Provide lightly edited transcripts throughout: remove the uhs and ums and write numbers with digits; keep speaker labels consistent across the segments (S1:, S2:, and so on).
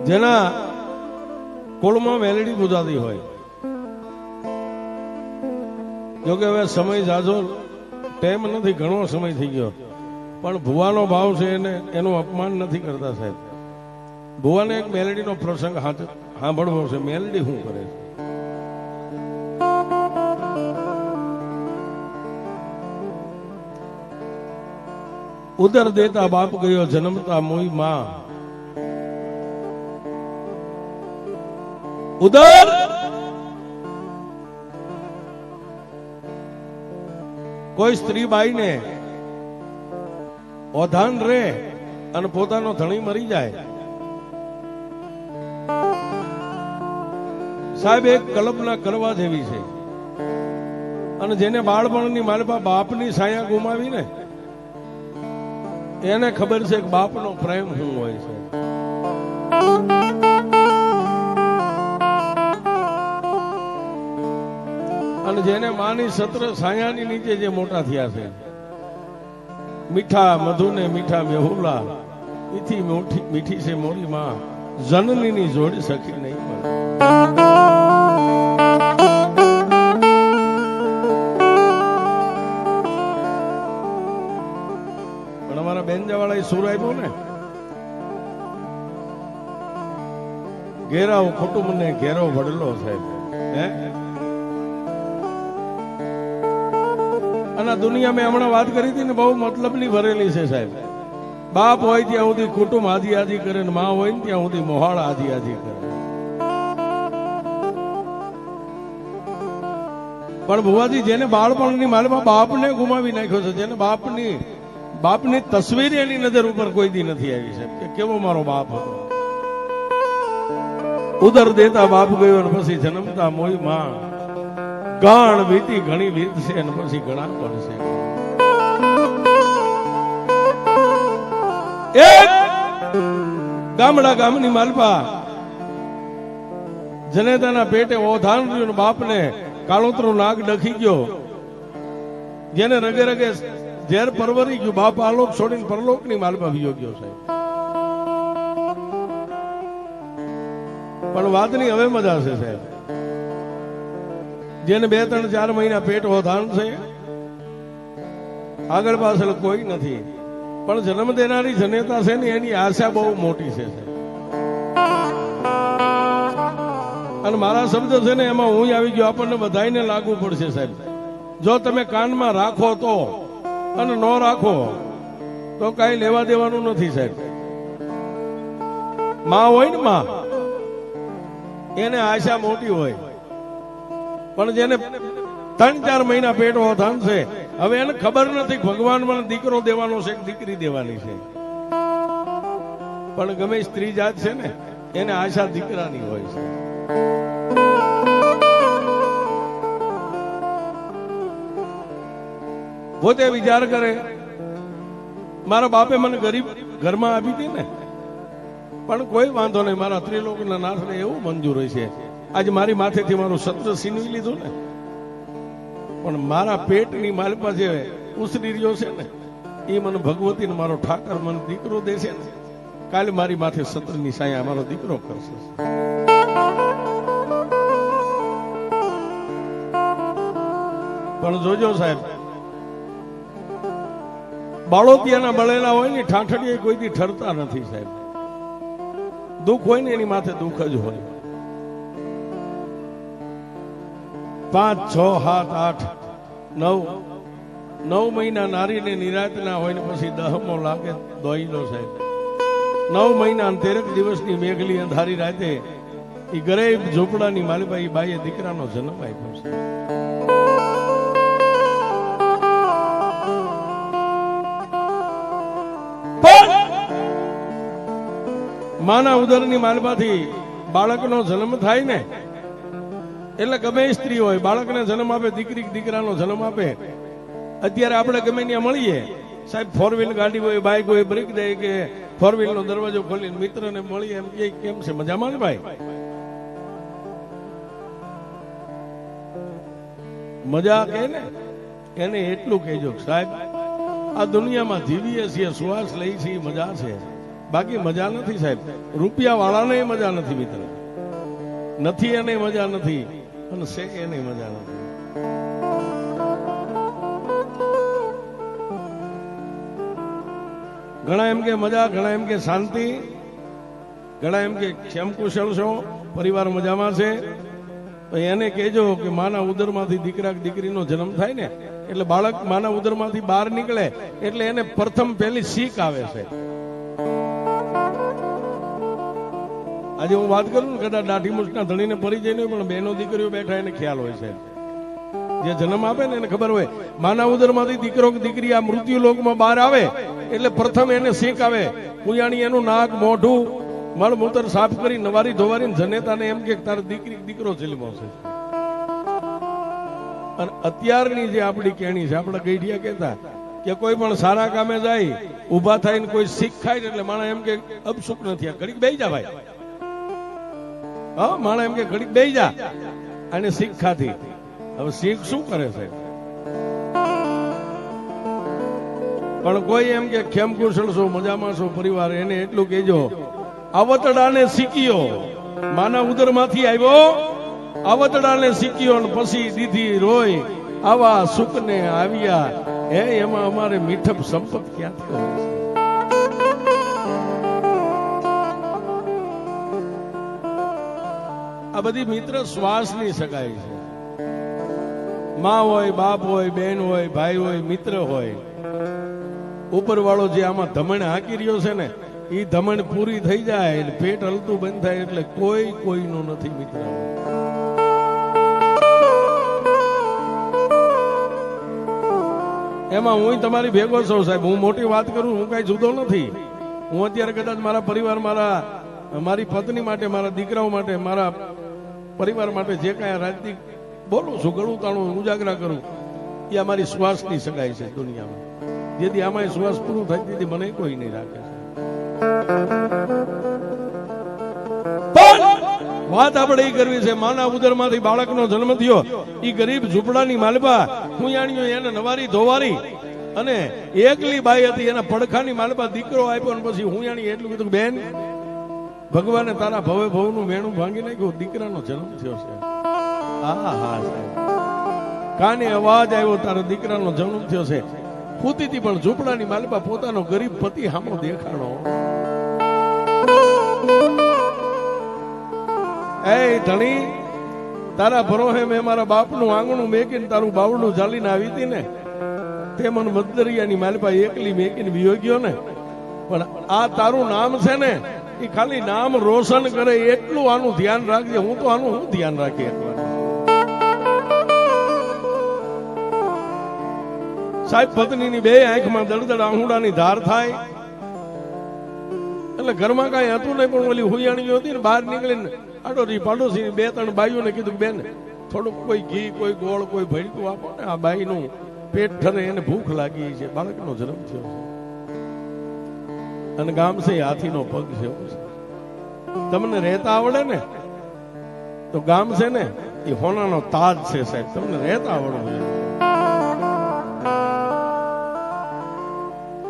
S1: જેના કુળમાં મેલડી પૂજાતી હોય. જોકે હવે સમય જાજો ટાઈમ નથી, ઘણો સમય થઈ ગયો, પણ ભુવાનો ભાવ છે એને એનું અપમાન નથી કરતા સાહેબ. ભુવાને એક મેલડીનો પ્રસંગ સાંભળવો છે. મેલડી શું કરે છે? ઉદર દેતા બાપ ગયો જન્મતા મોઈ માં. ઉદર કોઈ સ્ત્રી બાઈ ને ઓધાન રે અને પોતાનો ધણી મરી જાય, સાહેબ એક કલ્પના કરવા જેવી છે. અને જેને બાળપણની માલપા બાપની છાયા ગુમાવી ને એને ખબર છે કે બાપનો પ્રેમ શું હોય છે. અને જેને માની સત્ર છાયાની નીચે જે મોટા થયા છે, મીઠા મધુ ને મીઠા મેહુલા, ઈથી મીઠી છે મોરી માં, જનનીની જોડી સખી નહીં મળે. પણ અમારા બેનજાવાળા સુર આપ્યો ને, ઘેરાવ કુટુંબ ને ઘેરો વડલો સાહેબ. હે અને દુનિયા મેં હમણાં વાત કરી હતી ને, બહુ મતલબની ભરેલી છે સાહેબ. બાપ હોય ત્યાં સુધી કુટુંબ આજી આજી કરે ને માં હોય ને ત્યાં સુધી મોહાળ આજી આજી કરે. પણ ભુવાજી જેને બાળપણની માલમાં બાપને ગુમાવી નાખ્યો છે, જેને બાપની તસવીર એની નજર ઉપર કોઈ દી નથી આવી છે કે કેવો મારો બાપ હતો. ઉદર દેતા બાપ ગયો ને પછી જન્મતા મોઈ માં. ગાણ વીતી ઘણી વીત છે અને પછી ઘણા પડશે. એક ગામડા ગામની માલપા જનેતાના પેટે ઓધાન રહ્યું, બાપને કાળોતરો નાગ ડખી ગયો, જેને રગે રગે ઝેર પરવરી ગયું. બાપ આલોક છોડીને પરલોકની માલપા વિયો ગયો સાહેબ. પણ વાતની હવે મજા છે સાહેબ. જેને 2-3-4 મહિના પેટ ઓધાન છે, આગળ પાછળ કોઈ નથી, પણ જન્મ દેનારી જનેતા છે ને એની આશા બહુ મોટી છે. અને મારા શબ્દ છે ને એમાં હું આવી ગયો, આપણને બધાને લાગુ પડશે સાહેબ. જો તમે કાનમાં રાખો તો, અને ન રાખો તો કઈ લેવા દેવાનું નથી સાહેબ. માં હોય ને માં, એને આશા મોટી હોય, પણ જેને 3-4 મહિના પેટ ઓધાન છે, હવે એને ખબર નથી ભગવાન મને દીકરો દેવાનો છે કે દીકરી દેવાની છે. પણ ગમે સ્ત્રી જાત છે ને એને આશા દીકરાની હોય છે. પોતે વિચાર કરે, મારા બાપે મને ગરીબ ઘરમાં આપી હતી ને, પણ કોઈ વાંધો નહીં, મારા ત્રિલોકના નાથને એવું મંજૂર હોય છે. આજે મારી માથેથી મારું સત્ર છીનવી લીધું ને, પણ મારા પેટની માલપા જે ઉસરી રહ્યો છે ને, એ મને ભગવતી ને મારો ઠાકર મને દીકરો દેશે ને, કાલે મારી માથે સત્રની સાયા મારો દીકરો કરશે. પણ જોજો સાહેબ, બાળોતિયાના બળેલા હોય ને ઠાઠડીએ કોઈથી ઠરતા નથી સાહેબ. દુઃખ હોય ને એની માથે દુઃખ જ હોય. 5, 6, 7, 8, 9 મહિના નારીને નિરાત ના હોય ને પછી 10મો લાગે દોઈલો સાહેબ. 9 મહિના 13 દિવસની મેઘલી અંધારી રાતે એ ગરીબ ઝોપડાની માલબાઈ બાઈએ દીકરાનો જન્મ આપ્યો છે. માના ઉદરની માલબાથી બાળકનો જન્મ થાય ને, એટલે ગમે સ્ત્રી હોય બાળકને જન્મ આપે, દીકરી દીકરાનો જન્મ આપે. અત્યારે આપણે ગમે ત્યાં મળીએ સાહેબ, 4 વ્હીલ ગાડી હોય, બાઇક હોય, બ્રેક દે કે 4 વ્હીલ નો દરવાજો ખોલીને મિત્રને મળીએ, એમ કે કેમ છે, મજામાં ને ભાઈ? મજા કે ને એને એટલું કહેજો સાહેબ, આ દુનિયામાં જીવીએ છીએ, શ્વાસ લઈ છીએ, મજા છે. બાકી મજા નથી સાહેબ. રૂપિયા વાળાને મજા નથી મિત્ર, નથી એને મજા નથી, અને છે એને મજા નથી. ઘણા એમ કે મજા, ઘણા એમ કે શાંતિ, ઘણા એમ કે ક્ષેમ કુશળ છો, પરિવાર મજામાં છે. તો એને કહેજો કે માના ઉદરમાંથી દીકરા દીકરીનો જન્મ થાય ને એટલે બાળક માના ઉદરમાંથી બહાર નીકળે એટલે એને પ્રથમ પહેલી શીખ આવે છે. આજે હું વાત કરું ને, કદાચ દાઢી મૂછના ધણીને પરિચય નહીં, પણ બહેનો દીકરીઓ બેઠા એને ખ્યાલ હોય છે. જે જન્મ આપે ને એને ખબર હોય માના ઉદરમાંથી દીકરો કે દીકરી આ મૃત્યુ લોકમાં બહાર આવે એટલે પ્રથમ એને શીખ આવે. કુયાણી એનું નાક મોઢું મળમૂત્ર સાફ કરી નવારી ધોવારી જનેતાને એમ કે તારે દીકરી દીકરો જન્મો છે. અને અત્યારની જે આપણી કેણી છે, આપણા ગઈઢિયા કહેતા કે કોઈ પણ સારા કામે જાય ઉભા થઈને કોઈ શીખ ખાય એટલે માણસ એમ કે અબસુખ નથી, આ ઘડીક બેહી જા ભાઈ. હા, માણસ એમ કે ઘડીક બેહી જા, અને શીખ ખાધી. હવે શીખ શું કરે છે? પણ કોઈ એમ કે ખેમ કુશળ છો, મજામાં છો પરિવાર, એને એટલું કહેજો આવતડાને શીખ્યો, માના ઉદરમાંથી આવ્યો આવતડાને શીખ્યો, ને પછી દીધી રોય આવા સુખને આવ્યા. હે એમાં અમારે મીઠપ સંપત ક્યાંથી હોય છે? આ બધી મિત્ર શ્વાસની સગાઈ છે. માં હોય, બાપ હોય, બેન હોય, ભાઈ હોય, મિત્ર હોય. ઉપરવાળો જે આમાં ધમણ હાકી રહ્યો છે ને, એ ધમણ પૂરી થઈ જાય, પેટ હલતું બંધ થાય એટલે કોઈ કોઈનું નથી મિત્ર. એમાં હું તમારી ભેગો છું સાહેબ. હું મોટી વાત કરું, હું કઈ જુદો નથી. હું અત્યારે કદાચ મારા પરિવાર, મારી પત્ની માટે, મારા દીકરાઓ માટે, મારા પરિવાર માટે જે કઈ રાજનીતિ બોલું છું, ગળું તાણું ઉજાગરા કરું, એ અમારી શ્વાસની સગાઈ છે દુનિયામાં. જેથી આમાં શ્વાસ પૂરું થાય તેથી મને કોઈ નહીં રાખે છે. વાત આપણે એ કરવી છે, માના ઉદરમાંથી બાળકનો જન્મ થયો, એ ગરીબ ઝૂંપડાની માલપા કુયાણીઓ એને નવારી ધોવારી, અને એકલી બાઈ હતી, એના પડખાની માલપા દીકરો આપ્યો, ને પછી હુંયાણી એટલું કીધું બેન ભગવાને તારા ભવે ભવનું વેણું ભાંગી નાખ્યું, દીકરાનો જન્મ થયો છે. હા હા સાહેબ, કાને અવાજ આવ્યો તારા દીકરાનો જન્મ થયો છે. પૂતીથી પણ ઝૂંપડાની માલપા પોતાનો ગરીબ પતિ હામો દેખાડો. એ ધણી, તારા ભરોહે મેં મારા બાપનું આંગણું મેકીને તારું બાવડું ચાલીને આવી હતી ને, તે મને મદદરિયાની માલપા એકલી મેકીને વિયો ગયો ને. પણ આ તારું નામ છે ને, એ ખાલી નામ રોશન કરે એટલું આનું ધ્યાન રાખજે. હું તો આનું હું ધ્યાન રાખી સાહેબ. પત્નીની બે આંખમાં દળદળ આહુડાની ધાર થાય એટલે ઘરમાં કઈ હતું નહીં, પણ ઓલી હુયાણી હતી ને, બહાર નીકળીને આડોશી પાડોશી બે ત્રણ બાઈઓને કીધું બેન થોડુંક કોઈ ઘી, કોઈ ગોળ, કોઈ ભડકું આપો ને, આ બાઈનું પેટ ઠરે, એને ભૂખ લાગી છે, બાળકનો જન્મ થયો છે. અને ગામ છે હાથીનો પગ છે. તમને રહેતા આવડે ને તો ગામ છે ને એ હોનાનો તાજ છે સાહેબ. તમને રહેતા આવડવું છે.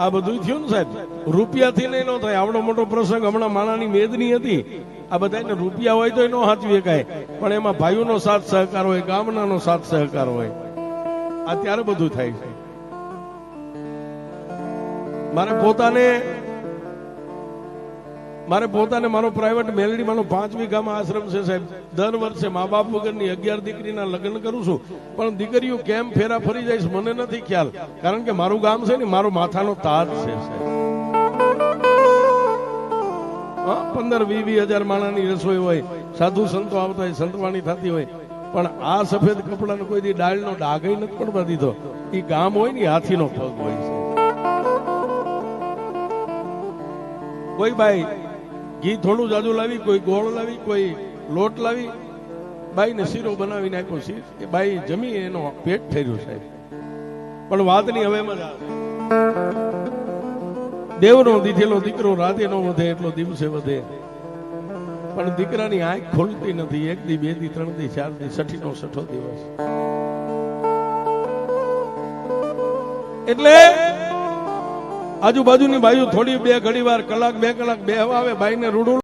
S1: આ બધું થયું ને સાહેબ, રૂપિયાથી નહીં ન થાય. આવડો મોટો પ્રસંગ હમણાં માણાની મેદની હતી, આ બધાને રૂપિયા હોય તો ન હાચવી શકાય, પણ એમાં ભાઈઓનો સાથ સહકાર હોય, ગામનાનો સાથ સહકાર હોય, આ ત્યારે બધું થાય છે. મારે પોતાને મારો પ્રાઇવેટ મેલડીમાંનો 5 વીઘામાં આશ્રમ છે સાહેબ. દર વર્ષે મા બાપ વગરની 11 દીકરીના લગ્ન કરું છું, પણ દીકરીઓ કેમ ફેરા ફરી જાય મને નથી ખ્યાલ. કારણ કે મારું ગામ છે ને, મારો માથાનો તાજ છે સાહેબ. 15-20 હજાર માણાની રસોઈ હોય, સાધુ સંતો આવતા હોય, સંતવાણી થતી હોય, પણ આ સફેદ કપડાનો કોઈ દી ડાળનો ડાઘ નથી પડવા દીધો. એ ગામ હોય ને હાથીનો પગ હોય છે. કોઈ બાઈ ઘી થોડું જાજુ લાવી, કોઈ ગોળ લાવી, કોઈ લોટ લાવી, બાઈ ને શીરો બનાવીને આપ્યો. શીર એ બાઈ જમી, એનો પેટ ઠર્યું સાહેબ. પણ વાતની હવે મજા. દેવનો દીધેલો દીકરો રાતે નો વધે એટલો દિવસે વધે, પણ દીકરાની આંખ ખોલતી નથી. 1 દી, 2 દી, 3 દી, 4 દી, 6ઠો દિવસ. એટલે આજુબાજુની બાજુ થોડી બે ઘડી વાર કલાક બે કલાક બેહવા આવે બાઈને રૂડું